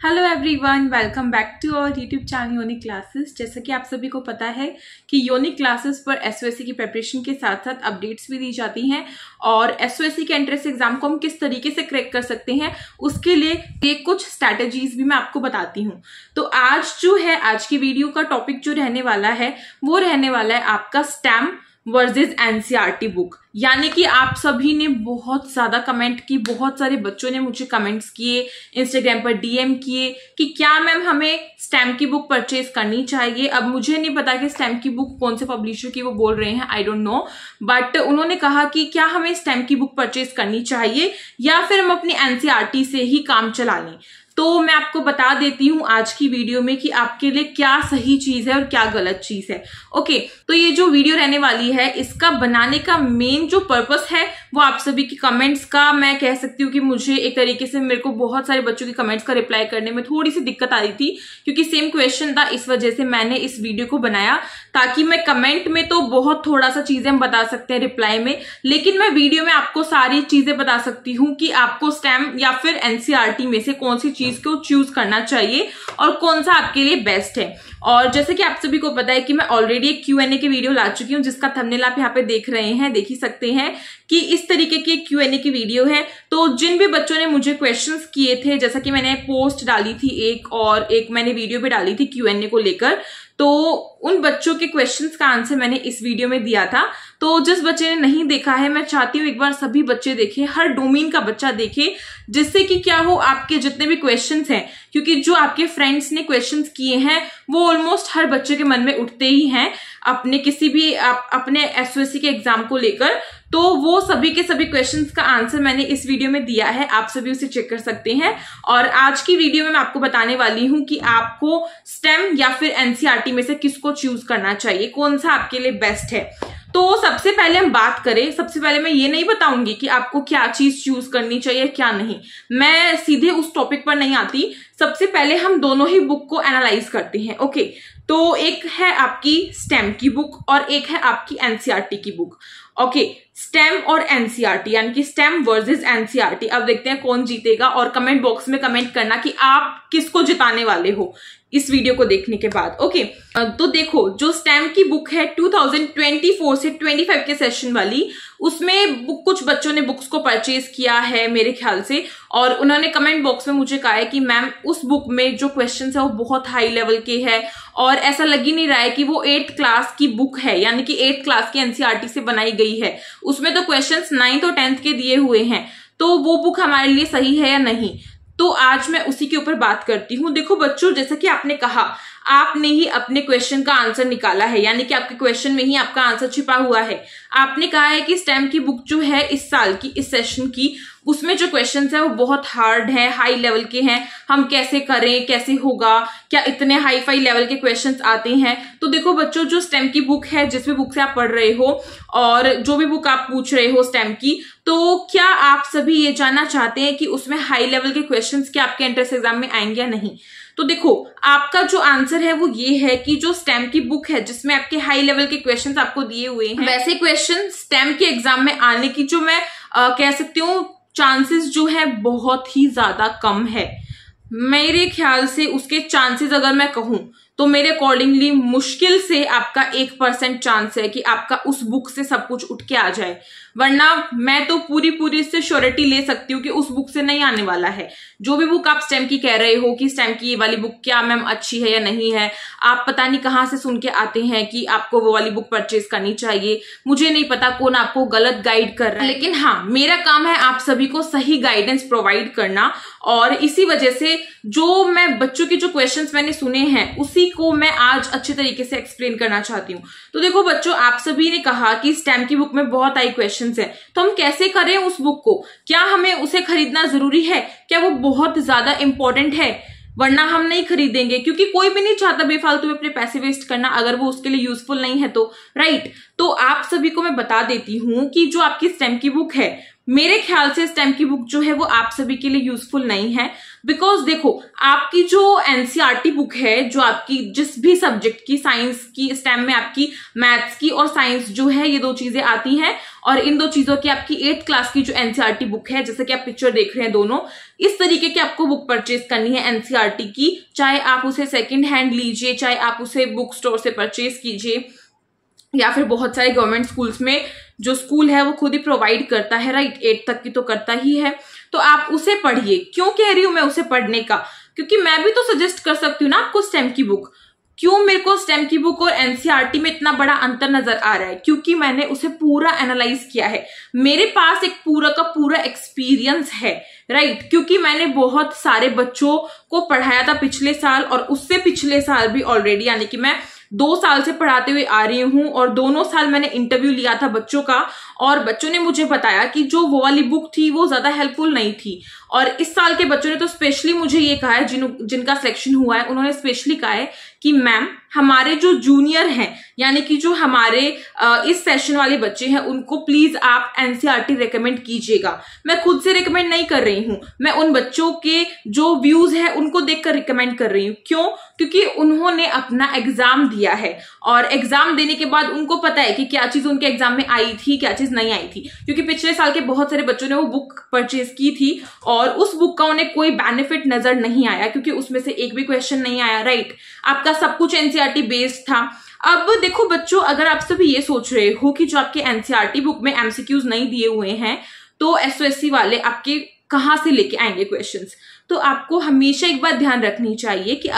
Hello everyone, welcome back to our YouTube channel Yonik classes. जैसा कि आप सभी को पता है कि योनिक क्लासेस पर एसओएससी की प्रिपरेशन के साथ साथ अपडेट्स भी दी जाती हैं और एसओएससी के एंट्रेंस एग्जाम को हम किस तरीके से क्रैक कर सकते हैं उसके लिए कुछ स्ट्रैटेजीज भी मैं आपको बताती हूँ। तो आज की वीडियो का टॉपिक जो रहने वाला है वो रहने वाला है आपका स्टैम वर्सेस एनसीईआरटी बुक। यानी कि आप सभी ने बहुत ज्यादा कमेंट की, बहुत सारे बच्चों ने मुझे कमेंट्स किए, इंस्टाग्राम पर डीएम किए कि क्या मैम हमें स्टैम की बुक परचेज करनी चाहिए। अब मुझे नहीं पता कि स्टैम की बुक कौन से पब्लिशर की वो बोल रहे हैं, आई डोंट नो, बट उन्होंने कहा कि क्या हमें स्टैम की बुक परचेज करनी चाहिए या फिर हम अपनी एनसीईआरटी से ही काम चला लें। तो मैं आपको बता देती हूं आज की वीडियो में कि आपके लिए क्या सही चीज है और क्या गलत चीज है। ओके, तो ये जो वीडियो रहने वाली है इसका बनाने का मेन जो पर्पस है वो आप सभी की कमेंट्स का, मैं कह सकती हूँ कि मुझे एक तरीके से मेरे को बहुत सारे बच्चों के कमेंट्स का रिप्लाई करने में थोड़ी सी दिक्कत आ रही थी क्योंकि सेम क्वेश्चन था। इस वजह से मैंने इस वीडियो को बनाया ताकि मैं कमेंट में तो बहुत थोड़ा सा चीजें हम बता सकते हैं रिप्लाई में, लेकिन मैं वीडियो में आपको सारी चीजें बता सकती हूँ कि आपको स्टैम या फिर एनसीईआरटी में से कौन सी चीज को चूज करना चाहिए और कौन सा आपके लिए बेस्ट है। और जैसे कि आप सभी को पता है कि मैं ऑलरेडी एक Q&A की वीडियो ला चुकी हूं जिसका थंबनेल आप यहाँ पे देख रहे हैं, देख ही सकते हैं कि इस तरीके की Q&A की वीडियो है। तो जिन भी बच्चों ने मुझे क्वेश्चंस किए थे, जैसा कि मैंने पोस्ट डाली थी एक और एक मैंने वीडियो भी डाली थी Q&A को लेकर, तो उन बच्चों के क्वेश्चंस का आंसर मैंने इस वीडियो में दिया था। तो जिस बच्चे ने नहीं देखा है, मैं चाहती हूँ एक बार सभी बच्चे देखें, हर डोमेन का बच्चा देखे, जिससे कि क्या हो आपके जितने भी क्वेश्चंस हैं, क्योंकि जो आपके फ्रेंड्स ने क्वेश्चंस किए हैं वो ऑलमोस्ट हर बच्चे के मन में उठते ही हैं अपने किसी भी अपने एसओएससी के एग्जाम को लेकर। तो वो सभी के सभी क्वेश्चंस का आंसर मैंने इस वीडियो में दिया है, आप सभी उसे चेक कर सकते हैं। और आज की वीडियो में मैं आपको बताने वाली हूं कि आपको स्टेम या फिर एनसीईआरटी में से किसको चूज करना चाहिए, कौन सा आपके लिए बेस्ट है। तो सबसे पहले हम बात करें, सबसे पहले मैं ये नहीं बताऊंगी कि आपको क्या चीज चूज करनी चाहिए क्या नहीं, मैं सीधे उस टॉपिक पर नहीं आती। सबसे पहले हम दोनों ही बुक को एनालाइज करते हैं। ओके, तो एक है आपकी स्टेम की बुक और एक है आपकी एनसीईआरटी की बुक। ओके, स्टेम और एनसीईआरटी यानी कि स्टेम वर्सेस एनसीईआरटी। अब देखते हैं कौन जीतेगा और कमेंट बॉक्स में कमेंट करना कि आप किसको जिताने वाले हो इस वीडियो को देखने के बाद। ओके, तो देखो जो स्टेम की बुक है 2024 से 25 के सेशन वाली, उसमें कुछ बच्चों ने बुक्स को परचेज किया है मेरे ख्याल से, और उन्होंने कमेंट बॉक्स में मुझे कहा है कि मैम उस बुक में जो क्वेश्चंस है वो बहुत हाई लेवल के है और ऐसा लग ही नहीं रहा है कि वो 8th क्लास की बुक है, यानी कि 8th क्लास की एनसीईआरटी से बनाई गई है। उसमें तो क्वेश्चंस 9th और 10th के दिए हुए हैं, तो वो बुक हमारे लिए सही है या नहीं। तो आज मैं उसी के ऊपर बात करती हूँ। देखो बच्चों, जैसा कि आपने कहा, आपने ही अपने क्वेश्चन का आंसर निकाला है, यानी कि आपके क्वेश्चन में ही आपका आंसर छिपा हुआ है। आपने कहा है कि स्टेम की बुक जो है इस साल की, इस सेशन की, उसमें जो क्वेश्चंस है वो बहुत हार्ड है, हाई लेवल के हैं, हम कैसे करें, कैसे होगा, क्या इतने हाई फाई लेवल के क्वेश्चंस आते हैं। तो देखो बच्चों, जो स्टेम की बुक है, जिस भी बुक से आप पढ़ रहे हो और जो भी बुक आप पूछ रहे हो स्टेम की, तो क्या आप सभी ये जानना चाहते हैं कि उसमें हाई लेवल के क्वेश्चंस क्या आपके एंट्रेंस एग्जाम में आएंगे या नहीं। तो देखो आपका जो आंसर है वो ये है कि जो स्टेम की बुक है जिसमें आपके हाई लेवल के क्वेश्चंस आपको दिए हुए हैं, वैसे क्वेश्चन स्टेम के एग्जाम में आने की जो मैं कह सकती हूँ चांसेस जो है बहुत ही ज्यादा कम है। मेरे ख्याल से उसके चांसेस अगर मैं कहूं तो मेरे अकॉर्डिंगली मुश्किल से आपका 1% चांस है कि आपका उस बुक से सब कुछ उठ के आ जाए, वरना मैं तो पूरी इससे श्योरिटी ले सकती हूँ कि उस बुक से नहीं आने वाला है। जो भी बुक आप स्टेम की कह रहे हो कि स्टेम की ये वाली बुक क्या मैम अच्छी है या नहीं है, आप पता नहीं कहाँ से सुन के आते हैं कि आपको वो वाली बुक परचेज करनी चाहिए। मुझे नहीं पता कौन आपको गलत गाइड कर रहा है, लेकिन हाँ, मेरा काम है आप सभी को सही गाइडेंस प्रोवाइड करना। और इसी वजह से जो मैं बच्चों के जो क्वेश्चंस मैंने सुने हैं उसी को मैं आज अच्छे तरीके से एक्सप्लेन करना चाहती हूँ। तो देखो बच्चों, आप सभी ने कहा कि स्टेम की बुक में बहुत आई क्वेश्चंस हैं, तो हम कैसे करें उस बुक को, क्या हमें उसे खरीदना जरूरी है, क्या वो बहुत ज्यादा इंपॉर्टेंट है, वरना हम नहीं खरीदेंगे, क्योंकि कोई भी नहीं चाहता बेफालतू में अपने पैसे वेस्ट करना अगर वो उसके लिए यूजफुल नहीं है तो, राइट। तो आप सभी को मैं बता देती हूँ कि जो आपकी स्टेम की बुक है, मेरे ख्याल से स्टेम की बुक जो है वो आप सभी के लिए यूजफुल नहीं है। बिकॉज देखो, आपकी जो एनसीईआरटी बुक है, जो आपकी जिस भी सब्जेक्ट की, साइंस की, स्टेम में आपकी मैथ्स की और साइंस जो है, ये दो चीजें आती हैं, और इन दो चीजों की आपकी 8th क्लास की जो एनसीईआरटी बुक है, जैसे कि आप पिक्चर देख रहे हैं दोनों, इस तरीके की आपको बुक परचेज करनी है एनसीईआरटी की। चाहे आप उसे सेकेंड हैंड लीजिए, चाहे आप उसे बुक स्टोर से परचेज कीजिए, या फिर बहुत सारे गवर्नमेंट स्कूल्स में जो स्कूल है वो खुद ही प्रोवाइड करता है, राइट, 8th तक की तो करता ही है। तो आप उसे पढ़िए। क्यों कह रही हूं मैं उसे पढ़ने का? क्योंकि मैं भी तो सजेस्ट कर सकती हूँ ना आपको स्टेम की बुक। क्यों मेरे को स्टेम की बुक और एनसीईआरटी में इतना बड़ा अंतर नजर आ रहा है? क्योंकि मैंने उसे पूरा एनालाइज किया है, मेरे पास एक पूरा का पूरा एक्सपीरियंस है, राइट। क्योंकि मैंने बहुत सारे बच्चों को पढ़ाया था पिछले साल और उससे पिछले साल भी ऑलरेडी, यानी कि मैं 2 साल से पढ़ाते हुए आ रही हूं, और दोनों साल मैंने इंटरव्यू लिया था बच्चों का, और बच्चों ने मुझे बताया कि जो वो वाली बुक थी वो ज्यादा हेल्पफुल नहीं थी। और इस साल के बच्चों ने तो स्पेशली मुझे ये कहा है, जिनका सिलेक्शन हुआ है, उन्होंने स्पेशली कहा है कि मैम, हमारे जो जूनियर हैं, यानी कि जो हमारे इस सेशन वाले बच्चे हैं, उनको प्लीज आप एनसीईआरटी रेकमेंड कीजिएगा। मैं खुद से रेकमेंड नहीं कर रही हूं, मैं उन बच्चों के जो व्यूज है उनको देखकर रिकमेंड कर रही हूं। क्यों? क्योंकि उन्होंने अपना एग्जाम दिया है, और एग्जाम देने के बाद उनको पता है कि क्या चीज उनके एग्जाम में आई थी, क्या चीज नहीं आई थी। क्योंकि पिछले साल के बहुत सारे बच्चों ने वो बुक परचेज की थी, और उस बुक का उन्हें कोई बेनिफिट नजर नहीं आया, क्योंकि उसमें से एक भी क्वेश्चन नहीं आया, राइट। आपका सब कुछ एनसीईआरटी बेस्ड था। अब देखो बच्चों, अगर आप सभी ये सोच रहे हो कि जो आपके एनसीईआरटी बुक में एमसीक्यूज नहीं दिए हुए हैं, तो एसओएससी वाले आपके कहां से लेके आएंगे क्वेश्चंस? तो आपको हमेशा एक बात ध्यान रखनी चाहिए कि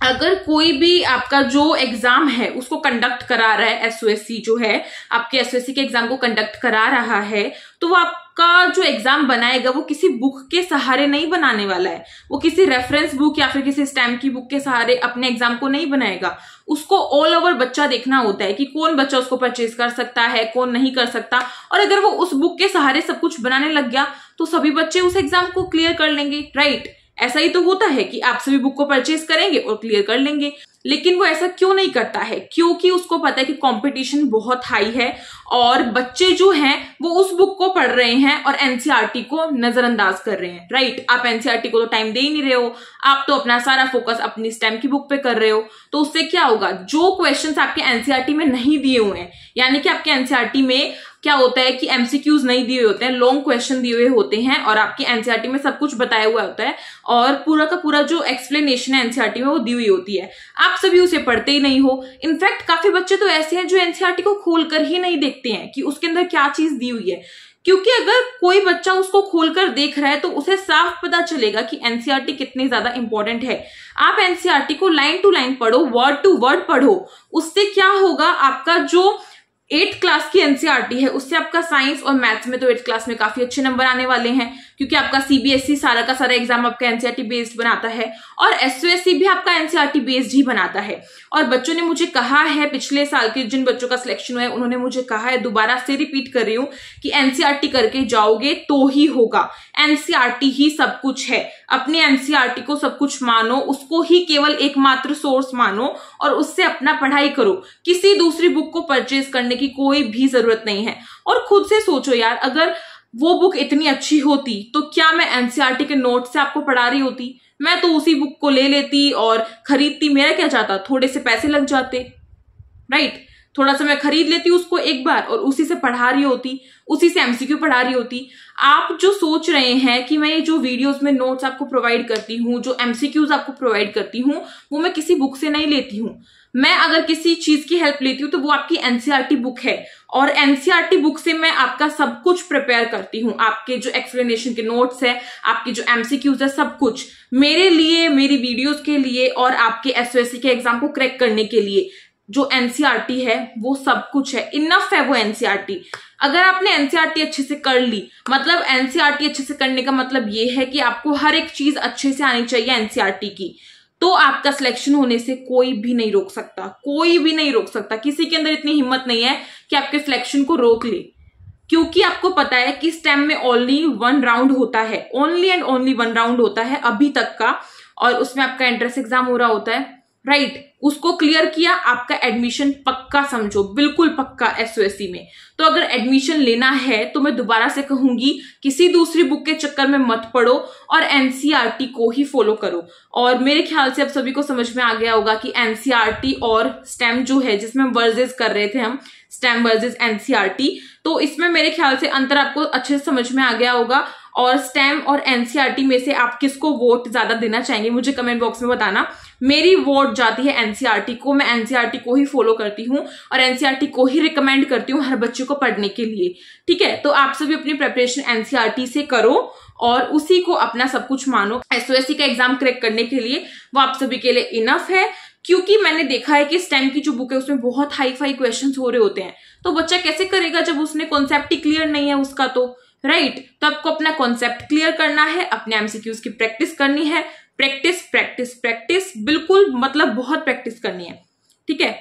अगर कोई भी आपका जो एग्जाम है उसको कंडक्ट करा रहा है, एसओएससी जो है आपके एसओएससी के एग्जाम को कंडक्ट करा रहा है, तो वो आपका जो एग्जाम बनाएगा वो किसी बुक के सहारे नहीं बनाने वाला है। वो किसी रेफरेंस बुक या फिर किसी स्टैम्प की बुक के सहारे अपने एग्जाम को नहीं बनाएगा। उसको ऑल ओवर बच्चा देखना होता है कि कौन बच्चा उसको परचेज कर सकता है, कौन नहीं कर सकता। और अगर वो उस बुक के सहारे सब कुछ बनाने लग गया तो सभी बच्चे उस एग्जाम को क्लियर कर लेंगे, राइट। ऐसा ही तो होता है कि आप सभी बुक को परचेज करेंगे और क्लियर कर लेंगे। लेकिन वो ऐसा क्यों नहीं करता है? क्योंकि उसको पता है कि कंपटीशन बहुत हाई है, और बच्चे जो हैं वो उस बुक को पढ़ रहे हैं और एनसीईआरटी को नजरअंदाज कर रहे हैं, राइट। आप एनसीईआरटी को तो टाइम दे ही नहीं रहे हो, आप तो अपना सारा फोकस अपनी स्टेम की बुक पे कर रहे हो। तो उससे क्या होगा, जो क्वेश्चंस आपके एनसीईआरटी में नहीं दिए हुए हैं, यानी कि आपके एनसीईआरटी में क्या होता है कि एमसीक्यूज नहीं दिए हुए होते हैं, लॉन्ग क्वेश्चन दिए हुए होते हैं, और आपकी एनसीईआरटी में सब कुछ बताया हुआ होता है, और पूरा का पूरा जो एक्सप्लेनेशन है एनसीईआरटी में वो दी हुई होती है। आप सभी उसे पढ़ते ही नहीं हो। इनफैक्ट काफी बच्चे तो ऐसे हैं जो एनसीईआरटी को खोलकर ही नहीं देखते हैं कि उसके अंदर क्या चीज दी हुई है। क्योंकि अगर कोई बच्चा उसको खोलकर देख रहा है तो उसे साफ पता चलेगा कि एनसीईआरटी कितनी ज्यादा इंपॉर्टेंट है। आप एनसीईआरटी को लाइन टू लाइन पढ़ो, वर्ड टू वर्ड पढ़ो। उससे क्या होगा, आपका जो 8th क्लास की एनसीईआरटी है उससे आपका साइंस और मैथ्स में तो 8th क्लास में काफी अच्छे नंबर आने वाले हैं, क्योंकि आपका सीबीएसई सारा का सारा एग्जाम आपका एनसीईआरटी बेस्ड बनाता है, और एसओएससी भी आपका एनसीईआरटी बेस्ड ही बनाता है। और बच्चों ने मुझे कहा है, पिछले साल के जिन बच्चों का सिलेक्शन हुआ है उन्होंने मुझे कहा है, दोबारा से रिपीट कर रही हूँ, कि एनसीईआरटी करके जाओगे तो ही होगा। एनसीईआरटी ही सब कुछ है। अपने एनसीईआरटी को सब कुछ मानो, उसको ही केवल एकमात्र सोर्स मानो, और उससे अपना पढ़ाई करो। किसी दूसरी बुक को परचेज करने की कोई भी जरूरत नहीं है। और खुद से सोचो यार, अगर वो बुक इतनी अच्छी होती तो क्या मैं एनसीईआरटी के नोट से आपको पढ़ा रही होती? मैं तो उसी बुक को ले लेती और खरीदती। मेरा क्या जाता, थोड़े से पैसे लग जाते, राइट। थोड़ा सा मैं खरीद लेती उसको एक बार और उसी से पढ़ा रही होती, उसी से एमसीक्यू पढ़ा रही होती। आप जो सोच रहे हैं कि मैं ये जो वीडियोस में नोट्स आपको प्रोवाइड करती हूँ, जो एमसीक्यूज आपको प्रोवाइड करती हूँ, वो मैं किसी बुक से नहीं लेती हूँ। मैं अगर किसी चीज की हेल्प लेती हूँ तो वो आपकी एनसीईआरटी बुक है, और एनसीईआरटी बुक से मैं आपका सब कुछ प्रिपेयर करती हूँ। आपके जो एक्सप्लेनेशन के नोट्स है, आपकी जो एमसीक्यूज है, सब कुछ मेरे लिए, मेरी वीडियोस के लिए, और आपके एसओएससी के एग्जाम को क्रैक करने के लिए जो एनसीईआरटी है वो सब कुछ है। इनफ है वो एनसीईआरटी। अगर आपने एनसीईआरटी अच्छे से कर ली, मतलब एनसीईआरटी अच्छे से करने का मतलब ये है कि आपको हर एक चीज अच्छे से आनी चाहिए एनसीईआरटी की, तो आपका सिलेक्शन होने से कोई भी नहीं रोक सकता, कोई भी नहीं रोक सकता। किसी के अंदर इतनी हिम्मत नहीं है कि आपके सिलेक्शन को रोक ले, क्योंकि आपको पता है कि स्टेम में ओनली 1 राउंड होता है, ओनली एंड ओनली 1 राउंड होता है अभी तक का, और उसमें आपका एंट्रेंस एग्जाम हो रहा होता है, राइट। उसको क्लियर किया, आपका एडमिशन पक्का समझो, बिल्कुल पक्का एसओएससी में। तो अगर एडमिशन लेना है तो मैं दोबारा से कहूंगी किसी दूसरी बुक के चक्कर में मत पड़ो और एनसीईआरटी को ही फॉलो करो। और मेरे ख्याल से अब सभी को समझ में आ गया होगा कि एनसीईआरटी और स्टेम जो है, जिसमें हम वर्सेस कर रहे थे हम, स्टेम वर्सेस एनसीईआरटी, तो इसमें मेरे ख्याल से अंतर आपको अच्छे से समझ में आ गया होगा। और स्टेम और एनसीईआरटी में से आप किसको वोट ज्यादा देना चाहेंगे मुझे कमेंट बॉक्स में बताना। मेरी वोट जाती है एनसीईआरटी को, मैं एनसीईआरटी को ही फॉलो करती हूँ और एनसीईआरटी को ही रिकमेंड करती हूँ हर बच्चे को पढ़ने के लिए। ठीक है, तो आप सभी अपनी प्रिपरेशन एनसीईआरटी से करो और उसी को अपना सब कुछ मानो। एसओएससी का एग्जाम क्रैक करने के लिए वो आप सभी के लिए इनफ है, क्योंकि मैंने देखा है कि स्टेम की जो बुक है उसमें बहुत हाई फाई क्वेश्चंस हो रहे होते हैं। तो बच्चा कैसे करेगा जब उसने कॉन्सेप्ट ही क्लियर नहीं है उसका, तो राइट। तो आपको अपना कॉन्सेप्ट क्लियर करना है, अपने एमसीक्यूज की प्रैक्टिस करनी है, प्रैक्टिस प्रैक्टिस प्रैक्टिस, बिल्कुल मतलब बहुत प्रैक्टिस करनी है। ठीक है,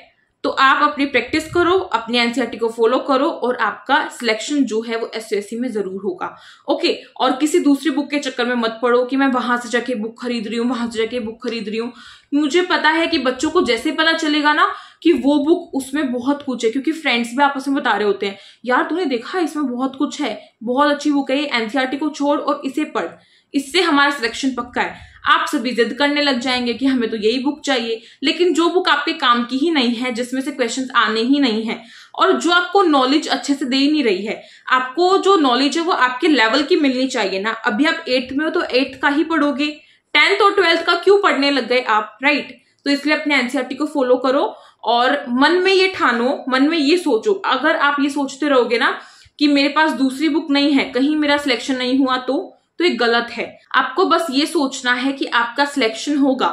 तो आप अपनी प्रैक्टिस करो, अपनी एनसीईआरटी को फॉलो करो और आपका सिलेक्शन जो है वो एसओएससी में जरूर होगा। ओके, और किसी दूसरी बुक के चक्कर में मत पड़ो कि मैं वहां से जाके बुक खरीद रही हूँ, वहां से जाके बुक खरीद रही हूँ। मुझे पता है कि बच्चों को जैसे पता चलेगा ना कि वो बुक उसमें बहुत कुछ है, क्योंकि फ्रेंड्स भी आपस में बता रहे होते हैं, यार तूने देखा इसमें बहुत कुछ है, बहुत अच्छी बुक है, एनसीईआरटी को छोड़ और इसे पढ़, इससे हमारा सिलेक्शन पक्का है। आप सभी जिद करने लग जाएंगे कि हमें तो यही बुक चाहिए, लेकिन जो बुक आपके काम की ही नहीं है, जिसमें से क्वेश्चंस आने ही नहीं है और जो आपको नॉलेज अच्छे से दे ही नहीं रही है, आपको जो नॉलेज है वो आपके लेवल की मिलनी चाहिए ना। अभी आप 8th में हो तो 8th का ही पढ़ोगे, 10th और 12th का क्यों पढ़ने लग गए आप, राइट। तो इसलिए अपने एनसीईआरटी को फॉलो करो और मन में ये ठानो, मन में ये सोचो, अगर आप ये सोचते रहोगे ना कि मेरे पास दूसरी बुक नहीं है, कहीं मेरा सिलेक्शन नहीं हुआ तो ये गलत है। आपको बस ये सोचना है कि आपका सिलेक्शन होगा।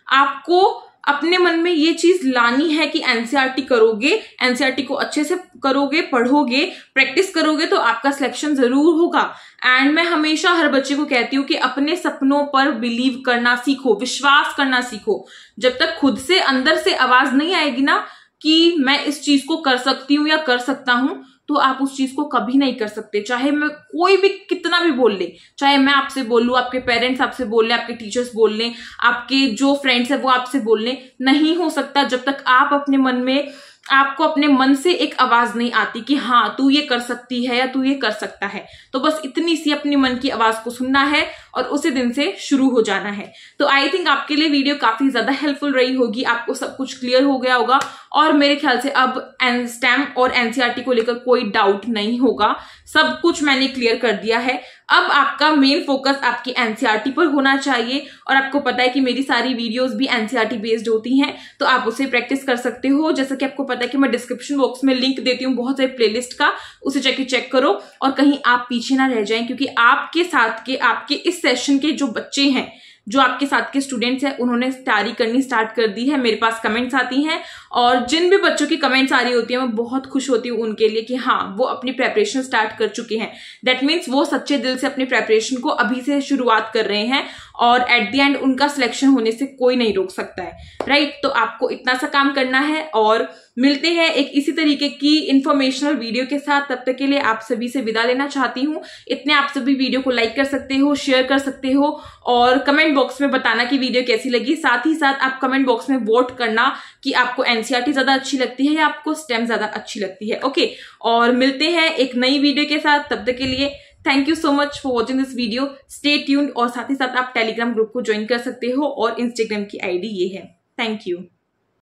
आपको अपने मन में ये चीज लानी है कि एनसीईआरटी करोगे, एनसीईआरटी को अच्छे से करोगे, पढ़ोगे, प्रैक्टिस करोगे तो आपका सिलेक्शन जरूर होगा। एंड मैं हमेशा हर बच्चे को कहती हूँ कि अपने सपनों पर बिलीव करना सीखो, विश्वास करना सीखो। जब तक खुद से अंदर से आवाज नहीं आएगी ना कि मैं इस चीज को कर सकती हूँ या कर सकता हूँ, तो आप उस चीज को कभी नहीं कर सकते। चाहे मैं कोई भी कितना भी बोल ले, चाहे मैं आपसे बोलूं, आपके पेरेंट्स आपसे बोल ले, आपके टीचर्स बोल ले, आपके जो फ्रेंड्स है वो आपसे बोल ले, नहीं हो सकता जब तक आप अपने मन में, आपको अपने मन से एक आवाज नहीं आती कि हाँ तू ये कर सकती है या तू ये कर सकता है। तो बस इतनी सी अपनी मन की आवाज को सुनना है और उसी दिन से शुरू हो जाना है। तो आई थिंक आपके लिए वीडियो काफी ज्यादा हेल्पफुल रही होगी, आपको सब कुछ क्लियर हो गया होगा और मेरे ख्याल से अब स्टेम और एनसीईआरटी को लेकर कोई डाउट नहीं होगा। सब कुछ मैंने क्लियर कर दिया है। अब आपका मेन फोकस आपकी एनसीईआरटी पर होना चाहिए और आपको पता है कि मेरी सारी वीडियोस भी एनसीईआरटी बेस्ड होती हैं, तो आप उसे प्रैक्टिस कर सकते हो। जैसा कि आपको पता है कि मैं डिस्क्रिप्शन बॉक्स में लिंक देती हूँ बहुत सारे प्लेलिस्ट का, उसे जाके चेक करो और कहीं आप पीछे ना रह जाएं, क्योंकि आपके साथ के, आपके इस सेशन के जो बच्चे हैं, जो आपके साथ के स्टूडेंट्स हैं, उन्होंने तैयारी करनी स्टार्ट कर दी है। मेरे पास कमेंट्स आती हैं और जिन भी बच्चों की कमेंट्स आ रही होती है मैं बहुत खुश होती हूँ उनके लिए कि हाँ वो अपनी प्रेपरेशन स्टार्ट कर चुके हैं। दैट मीन्स वो सच्चे दिल से अपनी प्रेपरेशन को अभी से शुरुआत कर रहे हैं और एट द एंड उनका सिलेक्शन होने से कोई नहीं रोक सकता है, राइट। तो आपको इतना सा काम करना है और मिलते हैं एक इसी तरीके की इंफॉर्मेशनल वीडियो के साथ। तब तक के लिए आप सभी से विदा लेना चाहती हूँ। इतने आप सभी वीडियो को लाइक कर सकते हो, शेयर कर सकते हो और कमेंट बॉक्स में बताना कि वीडियो कैसी लगी। साथ ही साथ आप कमेंट बॉक्स में वोट करना कि आपको एनसीईआरटी ज्यादा अच्छी लगती है या आपको स्टेम ज्यादा अच्छी लगती है। ओके, और मिलते हैं एक नई वीडियो के साथ। तब तक के लिए thank you so much for watching this video. Stay tuned और साथ ही साथ आप टेलीग्राम ग्रुप को ज्वाइन कर सकते हो और इंस्टाग्राम की आईडी ये है। Thank you.